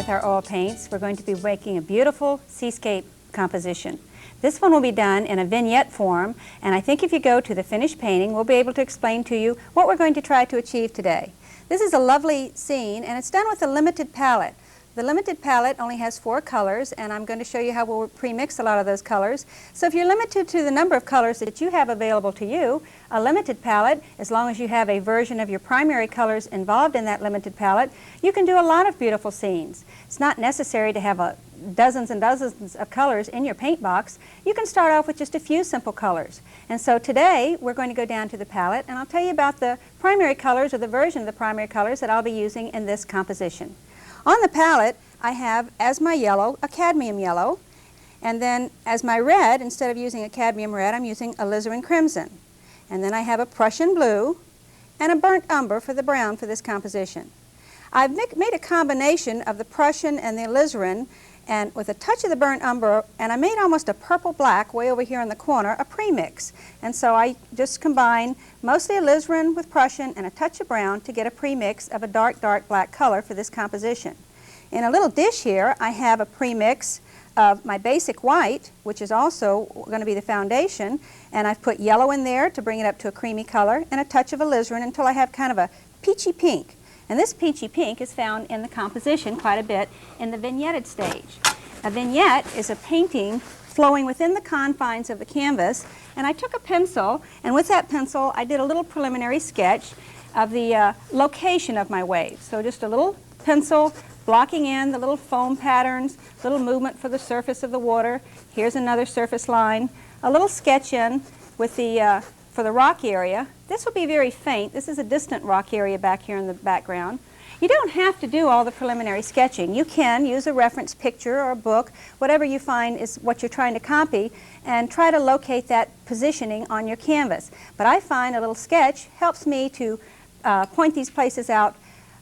with our oil paints, we're going to be making a beautiful seascape composition. This one will be done in a vignette form, and I think if you go to the finished painting, we'll be able to explain to you what we're going to try to achieve today. This is a lovely scene, and it's done with a limited palette. The limited palette only has 4 colors, and I'm going to show you how we'll pre-mix a lot of those colors. So if you're limited to the number of colors that you have available to you, a limited palette, as long as you have a version of your primary colors involved in that limited palette, you can do a lot of beautiful scenes. It's not necessary to have dozens and dozens of colors in your paint box. You can start off with just a few simple colors. And so today we're going to go down to the palette, and I'll tell you about the primary colors, or the version of the primary colors that I'll be using in this composition. On the palette, I have as my yellow a cadmium yellow, and then as my red, instead of using a cadmium red, I'm using alizarin crimson. And then I have a Prussian blue and a burnt umber for the brown for this composition. I've made a combination of the Prussian and the alizarin, and with a touch of the burnt umber, and I made almost a purple black way over here in the corner, a premix. And so I just combine mostly alizarin with Prussian and a touch of brown to get a premix of a dark, dark black color for this composition. In a little dish here, I have a premix of my basic white, which is also going to be the foundation, and I've put yellow in there to bring it up to a creamy color, and a touch of alizarin until I have kind of a peachy pink. And this peachy pink is found in the composition quite a bit in the vignetted stage. A vignette is a painting flowing within the confines of the canvas, and I took a pencil, and with that pencil I did a little preliminary sketch of the location of my wave. So just a little pencil blocking in the little foam patterns, little movement for the surface of the water. Here's another surface line, a little sketch in with the for the rock area. This will be very faint. This is a distant rock area back here in the background. You don't have to do all the preliminary sketching. You can use a reference picture or a book, whatever you find is what you're trying to copy, and try to locate that positioning on your canvas. But I find a little sketch helps me to point these places out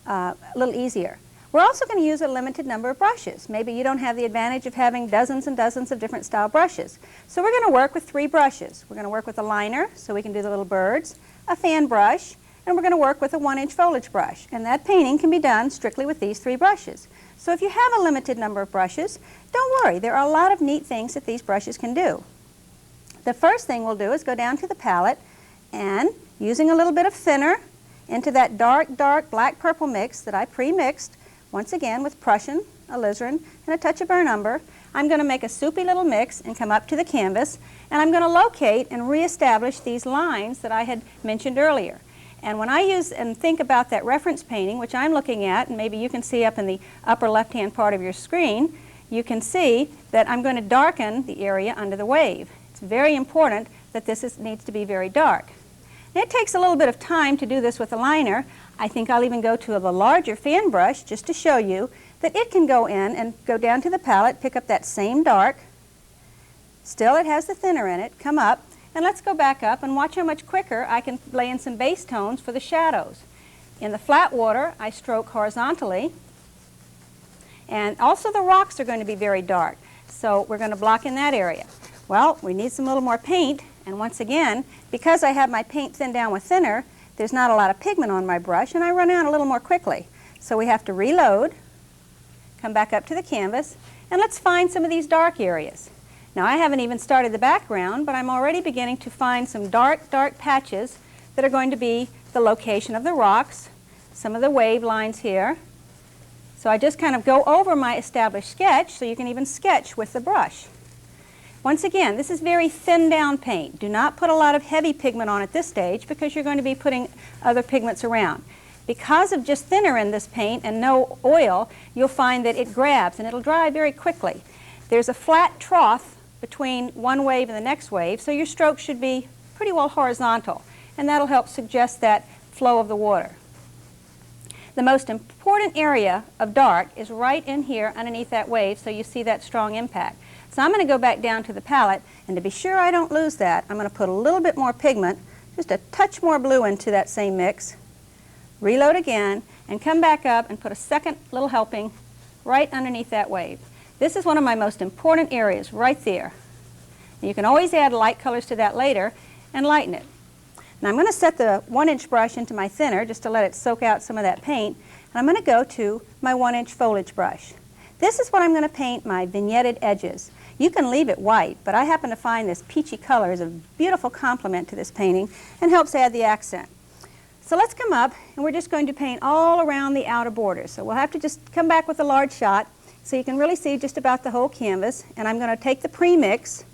a little easier. We're also going to use a limited number of brushes. Maybe you don't have the advantage of having dozens and dozens of different style brushes. So we're going to work with 3 brushes. We're going to work with a liner, so we can do the little birds, a fan brush, and we're going to work with a 1-inch foliage brush. And that painting can be done strictly with these 3 brushes. So if you have a limited number of brushes, don't worry, there are a lot of neat things that these brushes can do. The first thing we'll do is go down to the palette, and using a little bit of thinner into that dark, dark black-purple mix that I pre-mixed, once again with Prussian, alizarin, and a touch of burnt umber, I'm going to make a soupy little mix and come up to the canvas, and I'm going to locate and reestablish these lines that I had mentioned earlier. And when I use and think about that reference painting, which I'm looking at, and maybe you can see up in the upper left-hand part of your screen, you can see that I'm going to darken the area under the wave. It's very important that this needs to be very dark. And it takes a little bit of time to do this with a liner. I think I'll even go to the larger fan brush just to show you that it can go in and go down to the palette, pick up that same dark. Still it has the thinner in it, come up, and let's go back up and watch how much quicker I can lay in some base tones for the shadows. In the flat water, I stroke horizontally, and also the rocks are going to be very dark, so we're going to block in that area. Well, we need some little more paint, and once again, because I have my paint thinned down with thinner, there's not a lot of pigment on my brush, and I run out a little more quickly. So we have to reload, come back up to the canvas, and let's find some of these dark areas. Now I haven't even started the background, but I'm already beginning to find some dark, dark patches that are going to be the location of the rocks, some of the wave lines here. So I just kind of go over my established sketch so you can even sketch with the brush. Once again, this is very thinned down paint. Do not put a lot of heavy pigment on at this stage because you're going to be putting other pigments around. Because of just thinner in this paint and no oil, you'll find that it grabs and it'll dry very quickly. There's a flat trough between one wave and the next wave, so your stroke should be pretty well horizontal, and that'll help suggest that flow of the water. The most important area of dark is right in here underneath that wave, so you see that strong impact. So I'm going to go back down to the palette, and to be sure I don't lose that, I'm going to put a little bit more pigment, just a touch more blue into that same mix, reload again, and come back up and put a second little helping right underneath that wave. This is one of my most important areas, right there. And you can always add light colors to that later and lighten it. Now I'm going to set the 1-inch brush into my thinner just to let it soak out some of that paint, and I'm going to go to my 1-inch foliage brush. This is what I'm going to paint my vignetted edges. You can leave it white, but I happen to find this peachy color is a beautiful complement to this painting and helps add the accent. So let's come up and we're just going to paint all around the outer borders. So we'll have to just come back with a large shot so you can really see just about the whole canvas. And I'm going to take the premix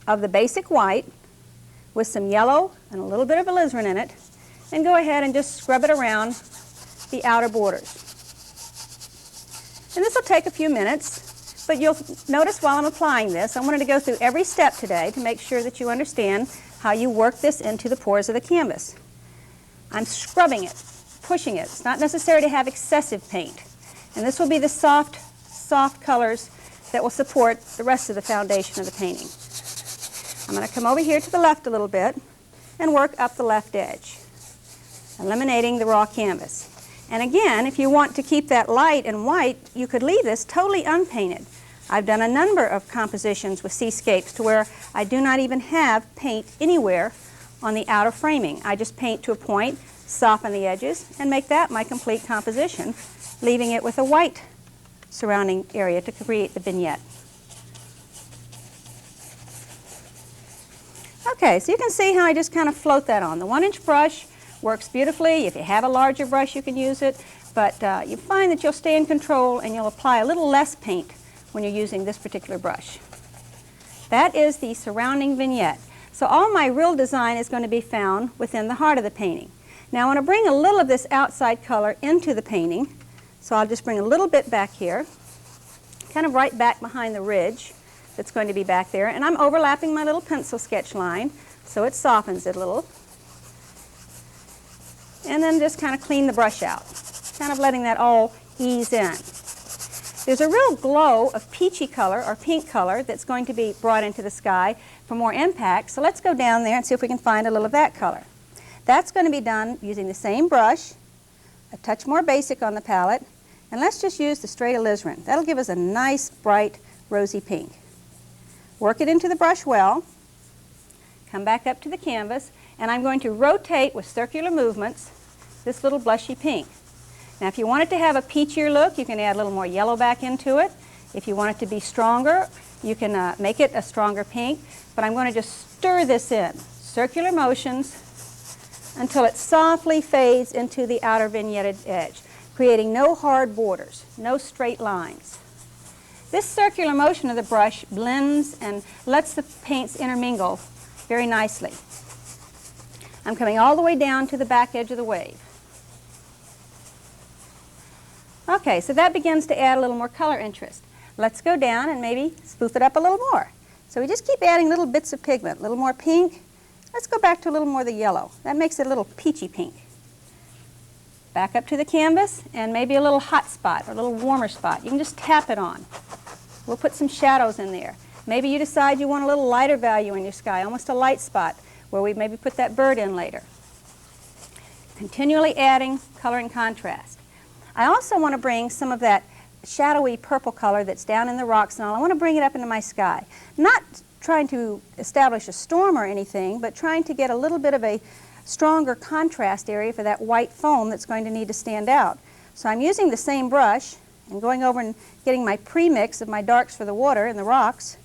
of the basic white with some yellow and a little bit of alizarin in it and go ahead and just scrub it around the outer borders. And this will take a few minutes, but you'll notice while I'm applying this, I wanted to go through every step today to make sure that you understand how you work this into the pores of the canvas. I'm scrubbing it, pushing it. It's not necessary to have excessive paint. And this will be the soft colors that will support the rest of the foundation of the painting. I'm going to come over here to the left a little bit and work up the left edge, eliminating the raw canvas. And again, if you want to keep that light and white, you could leave this totally unpainted. I've done a number of compositions with seascapes to where I do not even have paint anywhere on the outer framing. I just paint to a point, soften the edges, and make that my complete composition, leaving it with a white surrounding area to create the vignette. Okay, so you can see how I just kind of float that on. The 1-inch brush works beautifully. If you have a larger brush, you can use it, but you find that you'll stay in control and you'll apply a little less paint when you're using this particular brush. That is the surrounding vignette. So all my real design is going to be found within the heart of the painting. Now I want to bring a little of this outside color into the painting, so I'll just bring a little bit back here, kind of right back behind the ridge that's going to be back there, and I'm overlapping my little pencil sketch line so it softens it a little. And then just kind of clean the brush out, kind of letting that all ease in. There's a real glow of peachy color or pink color that's going to be brought into the sky for more impact. So let's go down there and see if we can find a little of that color. That's going to be done using the same brush, a touch more basic on the palette, and let's just use the straight alizarin. That'll give us a nice, bright, rosy pink. Work it into the brush well, come back up to the canvas, and I'm going to rotate with circular movements this little blushy pink. Now if you want it to have a peachier look, you can add a little more yellow back into it. If you want it to be stronger, you can make it a stronger pink, but I'm going to just stir this in, circular motions, until it softly fades into the outer vignetted edge, creating no hard borders, no straight lines. This circular motion of the brush blends and lets the paints intermingle very nicely. I'm coming all the way down to the back edge of the wave. Okay, so that begins to add a little more color interest. Let's go down and maybe spoof it up a little more. So we just keep adding little bits of pigment, a little more pink. Let's go back to a little more of the yellow. That makes it a little peachy pink. Back up to the canvas and maybe a little hot spot or a little warmer spot. You can just tap it on. We'll put some shadows in there. Maybe you decide you want a little lighter value in your sky, almost a light spot, where we maybe put that bird in later. Continually adding color and contrast. I also want to bring some of that shadowy purple color that's down in the rocks and all. I want to bring it up into my sky. Not trying to establish a storm or anything, but trying to get a little bit of a stronger contrast area for that white foam that's going to need to stand out. So I'm using the same brush and going over and getting my pre-mix of my darks for the water and the rocks,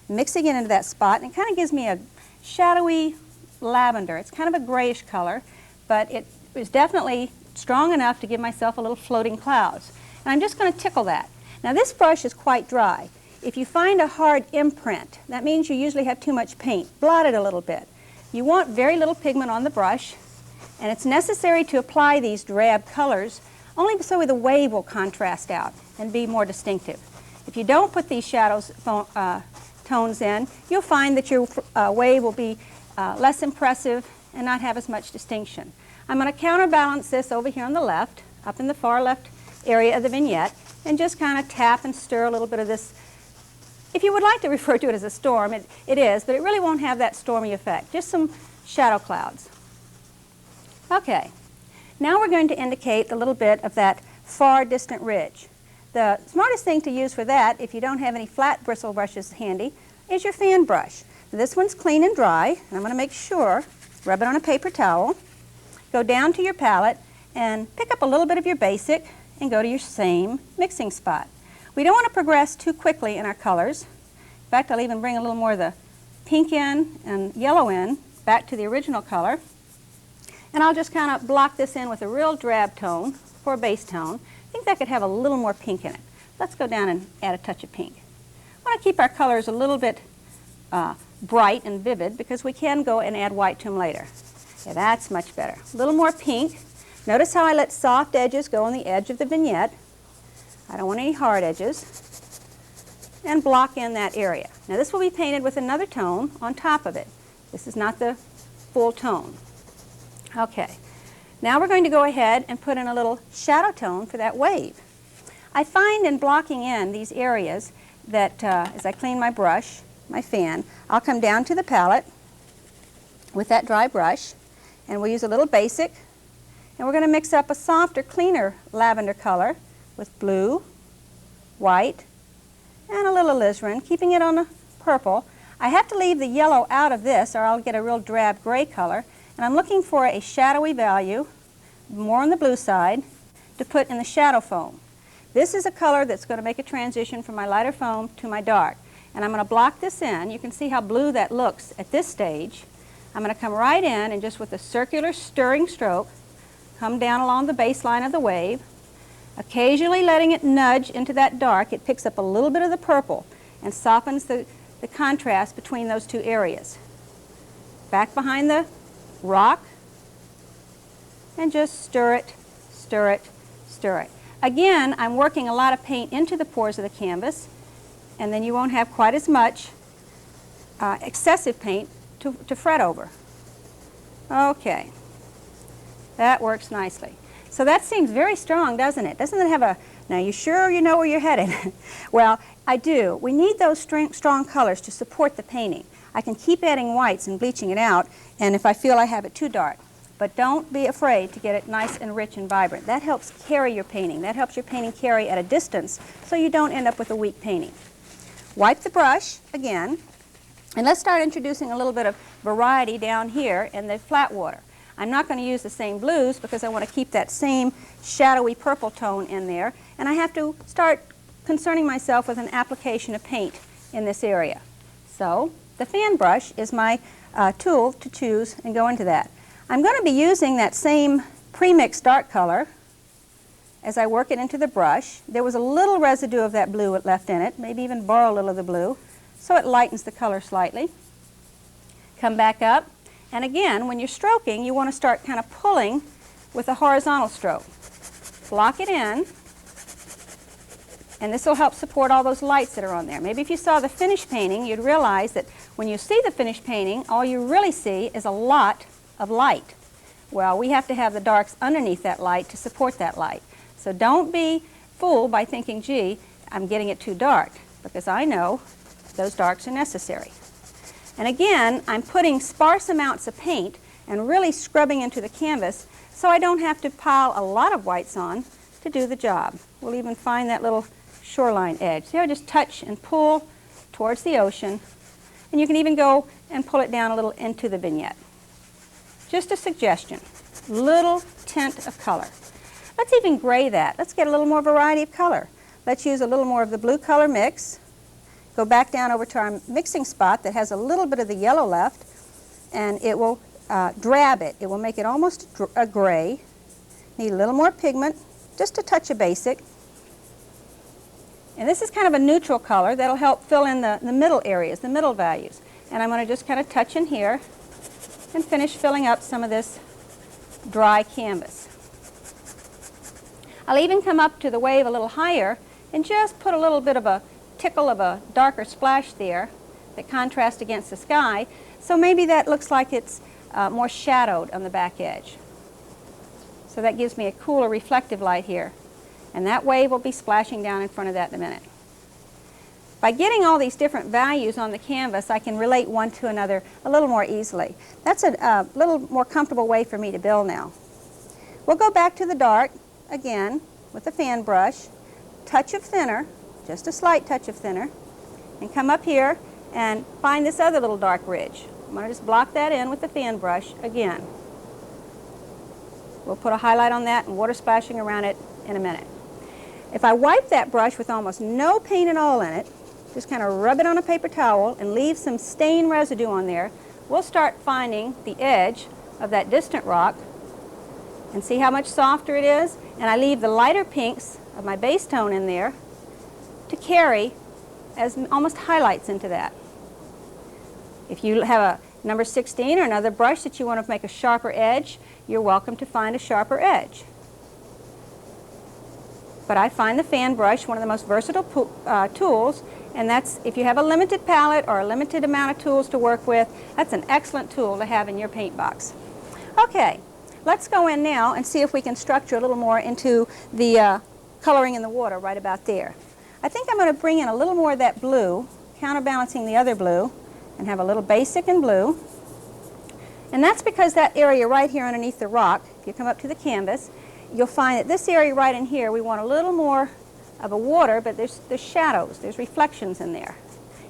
mixing it into that spot, and it kind of gives me a shadowy lavender. It's kind of a grayish color, but it is definitely strong enough to give myself a little floating clouds. And I'm just going to tickle that. Now this brush is quite dry. If you find a hard imprint, that means you usually have too much paint. Blot it a little bit. You want very little pigment on the brush, and it's necessary to apply these drab colors only so the wave will contrast out and be more distinctive. If you don't put these shadows tones in, you'll find that your wave will be less impressive and not have as much distinction. I'm going to counterbalance this over here on the left, up in the far left area of the vignette, and just kind of tap and stir a little bit of this. If you would like to refer to it as a storm, it is, but it really won't have that stormy effect. Just some shadow clouds. Okay, now we're going to indicate a little bit of that far distant ridge. The smartest thing to use for that, if you don't have any flat bristle brushes handy, is your fan brush. This one's clean and dry, and I'm going to make sure, rub it on a paper towel, go down to your palette, and pick up a little bit of your basic and go to your same mixing spot. We don't want to progress too quickly in our colors. In fact, I'll even bring a little more of the pink in and yellow in, back to the original color. And I'll just kind of block this in with a real drab tone for a base tone. I think that could have a little more pink in it. Let's go down and add a touch of pink. I want to keep our colors a little bit bright and vivid because we can go and add white to them later. Yeah, that's much better. A little more pink. Notice how I let soft edges go on the edge of the vignette. I don't want any hard edges. And block in that area. Now this will be painted with another tone on top of it. This is not the full tone. Okay. Now we're going to go ahead and put in a little shadow tone for that wave. I find in blocking in these areas that as I clean my brush, my fan, I'll come down to the palette with that dry brush, and we'll use a little basic, and we're going to mix up a softer, cleaner lavender color with blue, white, and a little alizarin, keeping it on the purple. I have to leave the yellow out of this or I'll get a real drab gray color, and I'm looking for a shadowy value, more on the blue side, to put in the shadow foam. This is a color that's going to make a transition from my lighter foam to my dark. And I'm going to block this in. You can see how blue that looks at this stage. I'm going to come right in and just with a circular stirring stroke, come down along the baseline of the wave, occasionally letting it nudge into that dark. It picks up a little bit of the purple and softens the contrast between those two areas. Back behind the rock, and just stir it, stir it, stir it. Again, I'm working a lot of paint into the pores of the canvas, and then you won't have quite as much excessive paint to fret over. Okay, that works nicely. So that seems very strong, doesn't it? Doesn't it have a, now you sure you know where you're headed? Well, I do. We need those strong colors to support the painting. I can keep adding whites and bleaching it out, and if I feel I have it too dark. But don't be afraid to get it nice and rich and vibrant. That helps carry your painting. That helps your painting carry at a distance so you don't end up with a weak painting. Wipe the brush again, and let's start introducing a little bit of variety down here in the flat water. I'm not going to use the same blues because I want to keep that same shadowy purple tone in there, and I have to start concerning myself with an application of paint in this area. So the fan brush is my tool to choose and go into that. I'm going to be using that same pre-mixed dark color as I work it into the brush. There was a little residue of that blue left in it, maybe even borrow a little of the blue, so it lightens the color slightly. Come back up, and again, when you're stroking, you want to start kind of pulling with a horizontal stroke. Block it in, and this will help support all those lights that are on there. Maybe if you saw the finished painting, you'd realize that when you see the finished painting, all you really see is a lot of light. Well, we have to have the darks underneath that light to support that light. So don't be fooled by thinking, gee, I'm getting it too dark, because I know those darks are necessary. And again, I'm putting sparse amounts of paint and really scrubbing into the canvas so I don't have to pile a lot of whites on to do the job. We'll even find that little shoreline edge. See how I just touch and pull towards the ocean, and you can even go and pull it down a little into the vignette. Just a suggestion, little tint of color. Let's even gray that. Let's get a little more variety of color. Let's use a little more of the blue color mix. Go back down over to our mixing spot that has a little bit of the yellow left, and it will drab it. It will make it almost a gray. Need a little more pigment, just a touch of basic. And this is kind of a neutral color that'll help fill in the middle areas, the middle values. And I'm going to just kind of touch in here and finish filling up some of this dry canvas. I'll even come up to the wave a little higher and just put a little bit of a tickle of a darker splash there that contrasts against the sky. So maybe that looks like it's more shadowed on the back edge. So that gives me a cooler reflective light here. And that wave will be splashing down in front of that in a minute. By getting all these different values on the canvas, I can relate one to another a little more easily. That's a little more comfortable way for me to build now. We'll go back to the dark again with the fan brush, touch of thinner, just a slight touch of thinner, and come up here and find this other little dark ridge. I'm going to just block that in with the fan brush again. We'll put a highlight on that and water splashing around it in a minute. If I wipe that brush with almost no paint at all in it, just kind of rub it on a paper towel and leave some stain residue on there, we'll start finding the edge of that distant rock and see how much softer it is. And I leave the lighter pinks of my base tone in there to carry as almost highlights into that. If you have a number 16 or another brush that you want to make a sharper edge, you're welcome to find a sharper edge. But I find the fan brush one of the most versatile tools, and that's, if you have a limited palette or a limited amount of tools to work with, that's an excellent tool to have in your paint box. Okay, let's go in now and see if we can structure a little more into the coloring in the water right about there. I think I'm going to bring in a little more of that blue, counterbalancing the other blue, and have a little basic in blue. And that's because that area right here underneath the rock, if you come up to the canvas, you'll find that this area right in here, we want a little more of a water, but there's shadows, there's reflections in there.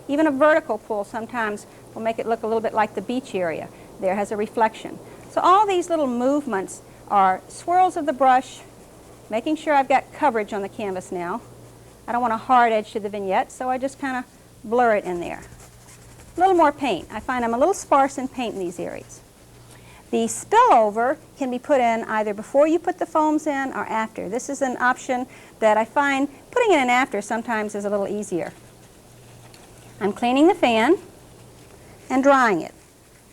Even a vertical pull sometimes will make it look a little bit like the beach area. There has a reflection. So all these little movements are swirls of the brush, making sure I've got coverage on the canvas now. I don't want a hard edge to the vignette, so I just kind of blur it in there. A little more paint. I find I'm a little sparse in paint in these areas. The spillover can be put in either before you put the foams in or after. This is an option that I find putting it in after sometimes is a little easier. I'm cleaning the fan and drying it.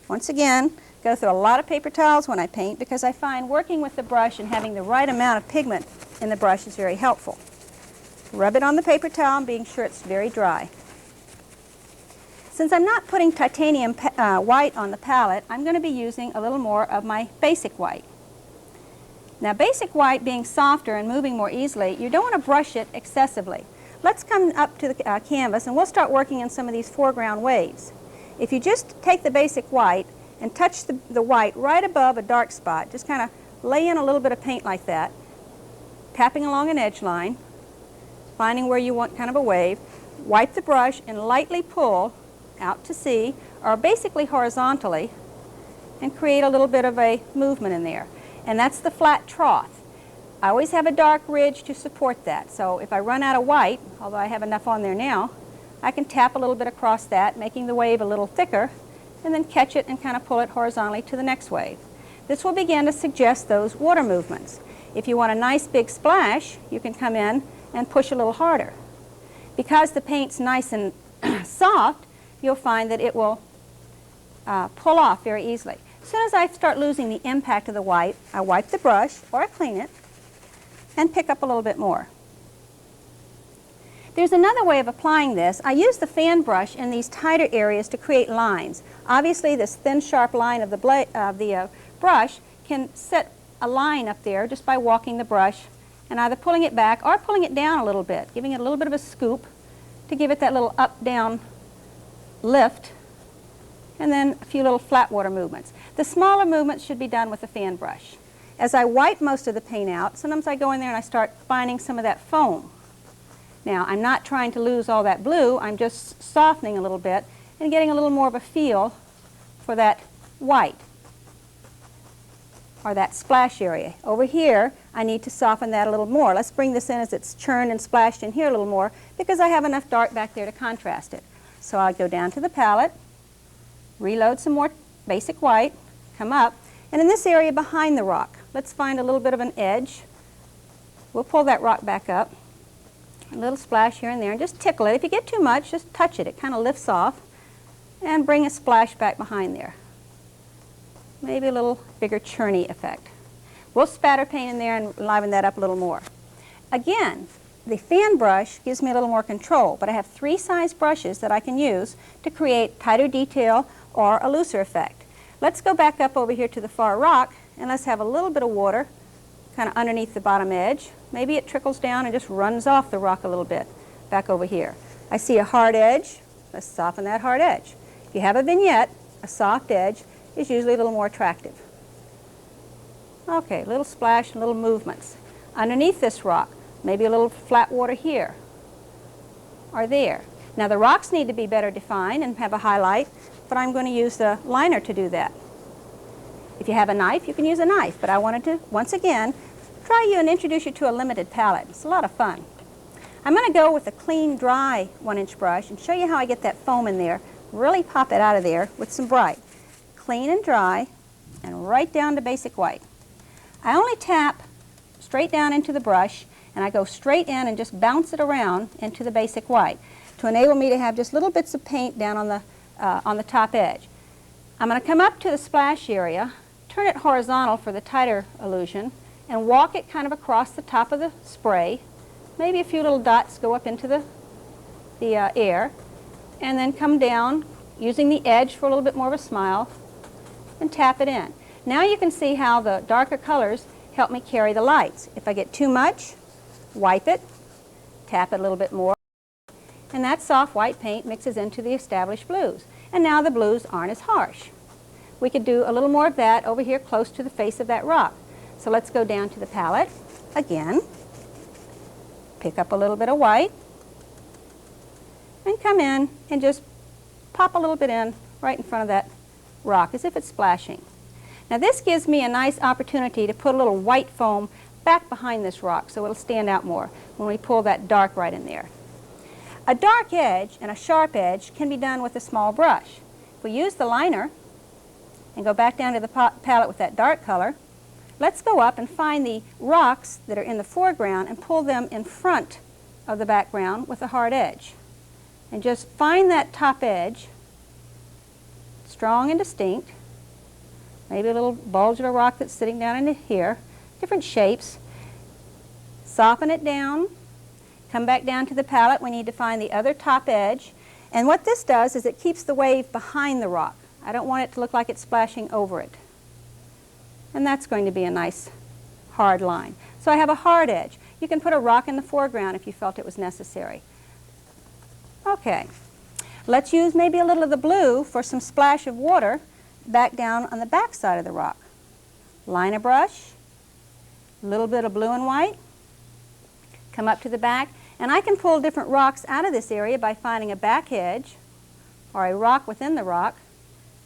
Once again, go through a lot of paper towels when I paint because I find working with the brush and having the right amount of pigment in the brush is very helpful. Rub it on the paper towel and being sure it's very dry. Since I'm not putting titanium white on the palette, I'm going to be using a little more of my basic white. Now, basic white being softer and moving more easily, you don't want to brush it excessively. Let's come up to the canvas and we'll start working in some of these foreground waves. If you just take the basic white and touch the white right above a dark spot, just kind of lay in a little bit of paint like that, tapping along an edge line, finding where you want kind of a wave, wipe the brush and lightly pull out to sea, or basically horizontally, and create a little bit of a movement in there. And that's the flat trough. I always have a dark ridge to support that. So if I run out of white, although I have enough on there now, I can tap a little bit across that, making the wave a little thicker, and then catch it and kind of pull it horizontally to the next wave. This will begin to suggest those water movements. If you want a nice big splash, you can come in and push a little harder. Because the paint's nice and soft, you'll find that it will pull off very easily. As soon as I start losing the impact of the white, I wipe the brush, or I clean it, and pick up a little bit more. There's another way of applying this. I use the fan brush in these tighter areas to create lines. Obviously, this thin, sharp line of the brush can set a line up there just by walking the brush and either pulling it back or pulling it down a little bit, giving it a little bit of a scoop to give it that little up-down lift, and then a few little flat water movements. The smaller movements should be done with the fan brush. As I wipe most of the paint out, sometimes I go in there and I start finding some of that foam. Now, I'm not trying to lose all that blue, I'm just softening a little bit and getting a little more of a feel for that white, or that splash area. Over here, I need to soften that a little more. Let's bring this in as it's churned and splashed in here a little more because I have enough dark back there to contrast it. So I'll go down to the palette, reload some more basic white, come up, and in this area behind the rock, let's find a little bit of an edge. We'll pull that rock back up, a little splash here and there, and just tickle it. If you get too much, just touch it. It kind of lifts off, and bring a splash back behind there. Maybe a little bigger churny effect. We'll spatter paint in there and liven that up a little more. Again, the fan brush gives me a little more control, but I have 3 size brushes that I can use to create tighter detail or a looser effect. Let's go back up over here to the far rock and let's have a little bit of water kind of underneath the bottom edge. Maybe it trickles down and just runs off the rock a little bit back over here. I see a hard edge. Let's soften that hard edge. If you have a vignette, a soft edge is usually a little more attractive. Okay, little splash and little movements. Underneath this rock, maybe a little flat water here or there. Now the rocks need to be better defined and have a highlight, but I'm going to use the liner to do that. If you have a knife, you can use a knife, but I wanted to, once again, try you and introduce you to a limited palette. It's a lot of fun. I'm going to go with a clean, dry 1-inch brush and show you how I get that foam in there. Really pop it out of there with some bright. Clean and dry, and right down to basic white. I only tap straight down into the brush, and I go straight in and just bounce it around into the basic white to enable me to have just little bits of paint down on the top edge. I'm going to come up to the splash area, turn it horizontal for the tighter illusion, and walk it kind of across the top of the spray. Maybe a few little dots go up into the air, and then come down using the edge for a little bit more of a smile and tap it in. Now you can see how the darker colors help me carry the lights. If I get too much, wipe it, tap it a little bit more, and that soft white paint mixes into the established blues. And now the blues aren't as harsh. We could do a little more of that over here close to the face of that rock. So let's go down to the palette again, pick up a little bit of white, and come in and just pop a little bit in right in front of that rock as if it's splashing. Now this gives me a nice opportunity to put a little white foam back behind this rock so it'll stand out more when we pull that dark right in there. A dark edge and a sharp edge can be done with a small brush. If we use the liner and go back down to the palette with that dark color, let's go up and find the rocks that are in the foreground and pull them in front of the background with a hard edge. And just find that top edge, strong and distinct, maybe a little bulge of a rock that's sitting down into here, different shapes. Soften it down, come back down to the palette. We need to find the other top edge. And what this does is it keeps the wave behind the rock. I don't want it to look like it's splashing over it. And that's going to be a nice hard line. So I have a hard edge. You can put a rock in the foreground if you felt it was necessary. Okay, let's use maybe a little of the blue for some splash of water back down on the back side of the rock. Line a brush, a little bit of blue and white, come up to the back, and I can pull different rocks out of this area by finding a back edge or a rock within the rock.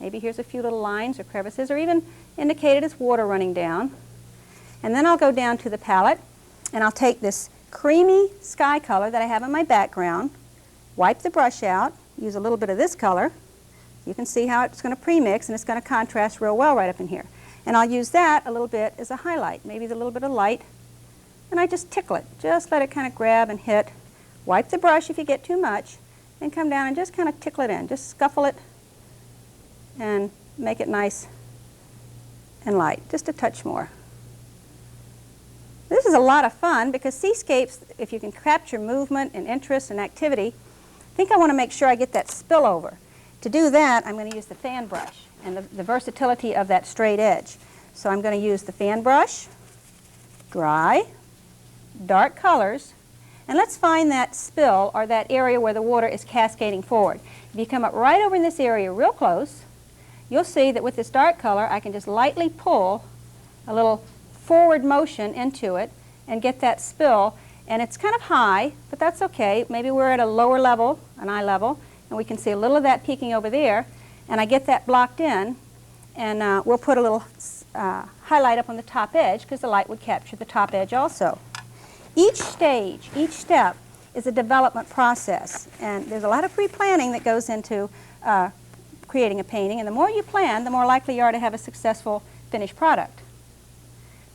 Maybe here's a few little lines or crevices, or even indicated as water running down. And then I'll go down to the palette and I'll take this creamy sky color that I have in my background, wipe the brush out, use a little bit of this color. You can see how it's going to premix and it's going to contrast real well right up in here. And I'll use that a little bit as a highlight, maybe the little bit of light. And I just tickle it, just let it kind of grab and hit. Wipe the brush if you get too much, and come down and just kind of tickle it in. Just scuffle it and make it nice and light, just a touch more. This is a lot of fun because seascapes, if you can capture movement and interest and activity, I think I want to make sure I get that spillover. To do that, I'm going to use the fan brush and the versatility of that straight edge. So I'm going to use the fan brush, dry, dark colors, and let's find that spill or that area where the water is cascading forward. If you come up right over in this area real close, you'll see that with this dark color I can just lightly pull a little forward motion into it and get that spill. And it's kind of high, but that's okay. Maybe we're at a lower level, an eye level, and we can see a little of that peeking over there, and I get that blocked in, and we'll put a little highlight up on the top edge because the light would capture the top edge also. Each stage, each step is a development process, and there's a lot of pre-planning that goes into creating a painting, and the more you plan, the more likely you are to have a successful finished product.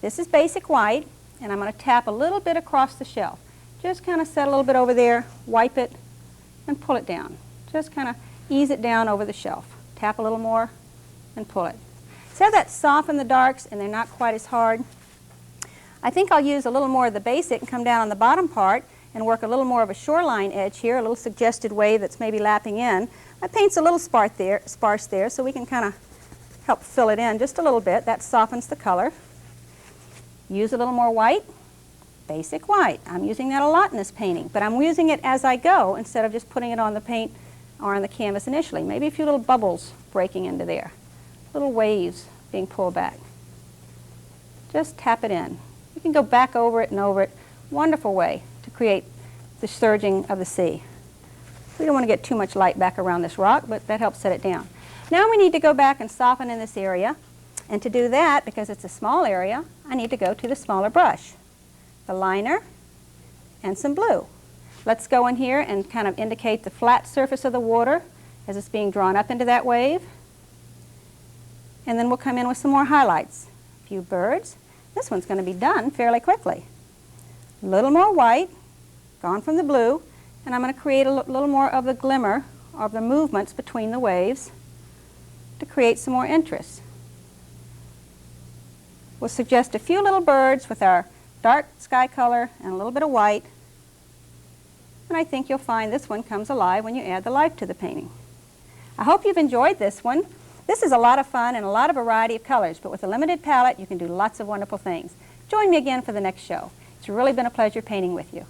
This is basic white, and I'm going to tap a little bit across the shelf. Just kind of set a little bit over there, wipe it, and pull it down. Just kind of ease it down over the shelf. Tap a little more and pull it. See how that soften the darks and they're not quite as hard? I think I'll use a little more of the basic and come down on the bottom part and work a little more of a shoreline edge here, a little suggested wave that's maybe lapping in. My paint's a little sparse there, so we can kind of help fill it in just a little bit. That softens the color. Use a little more white, basic white. I'm using that a lot in this painting, but I'm using it as I go instead of just putting it on the paint or on the canvas initially. Maybe a few little bubbles breaking into there, little waves being pulled back. Just tap it in. You can go back over it and over it. Wonderful way to create the surging of the sea. We don't want to get too much light back around this rock, but that helps set it down. Now we need to go back and soften in this area. And to do that, because it's a small area, I need to go to the smaller brush, the liner, and some blue. Let's go in here and kind of indicate the flat surface of the water as it's being drawn up into that wave. And then we'll come in with some more highlights. A few birds. This one's going to be done fairly quickly. A little more white, gone from the blue, and I'm going to create a little more of the glimmer of the movements between the waves to create some more interest. We'll suggest a few little birds with our dark sky color and a little bit of white. And I think you'll find this one comes alive when you add the life to the painting. I hope you've enjoyed this one. This is a lot of fun and a lot of variety of colors, but with a limited palette you can do lots of wonderful things. Join me again for the next show. It's really been a pleasure painting with you.